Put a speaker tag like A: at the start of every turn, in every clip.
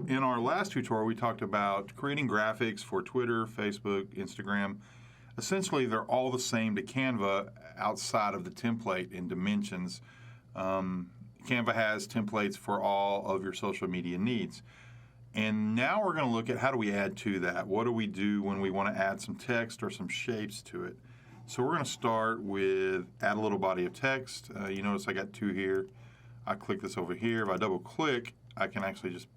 A: In our last tutorial, we talked about creating graphics for Twitter, Facebook, Instagram. Essentially, they're all the same to Canva outside of the template in dimensions. Canva has templates for all of your social media needs. And now we're going to look at how do we add to that. What do we do when we want to add some text or some shapes to it? So we're going to start with add a little body of text. You notice I got two here. I click this over here. If I double click, I can actually just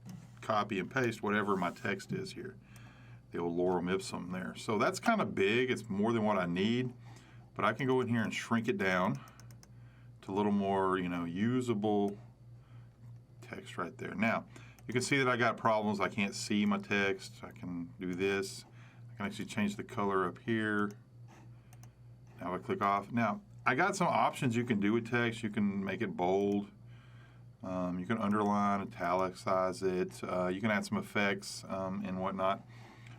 A: copy and paste whatever my text is here. The old lorem ipsum there. So that's kind of big. It's more than what I need. But I can go in here and shrink it down to a little more, usable text right there. Now, you can see that I got problems. I can't see my text. I can do this. I can actually change the color up here. Now I click off. Now, I got some options you can do with text. You can make it bold. You can underline, italicize it. You can add some effects and whatnot.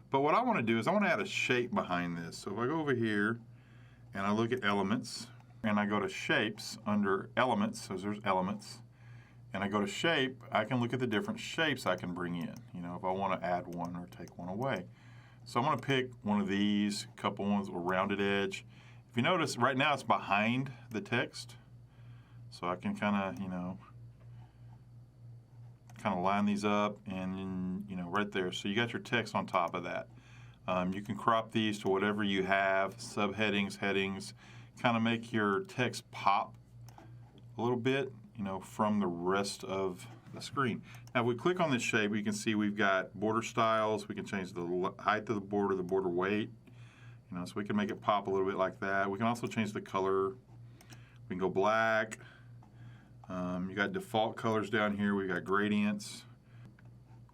A: But what I want to do is I want to add a shape behind this. So if I go over here and I look at elements and I go to shapes under elements, so there's elements, and I go to shape, I can look at the different shapes I can bring in, if I want to add one or take one away. So I'm going to pick one of these, a couple ones with a rounded edge. If you notice, right now it's behind the text. So I can kind of line these up and right there. So you got your text on top of that. You can crop these to whatever you have, subheadings, headings, kind of make your text pop a little bit, from the rest of the screen. Now, if we click on this shape, you can see we've got border styles. We can change the height of the border weight, so we can make it pop a little bit like that. We can also change the color. We can go black. You got default colors down here. We got gradients.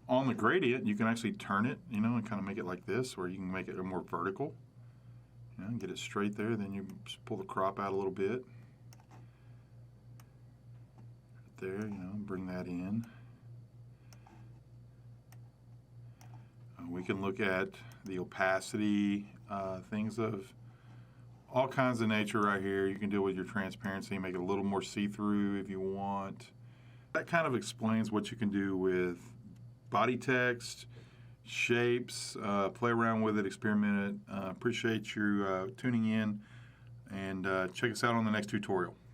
A: On the gradient, you can actually turn it, and kind of make it like this, or you can make it more vertical. And get it straight there. Then you just pull the crop out a little bit. Right there, bring that in. We can look at the opacity, things of all kinds of nature right here. You can deal with your transparency, make it a little more see-through if you want. That kind of explains what you can do with body text, shapes, play around with it, experiment it. Appreciate you tuning in, and check us out on the next tutorial.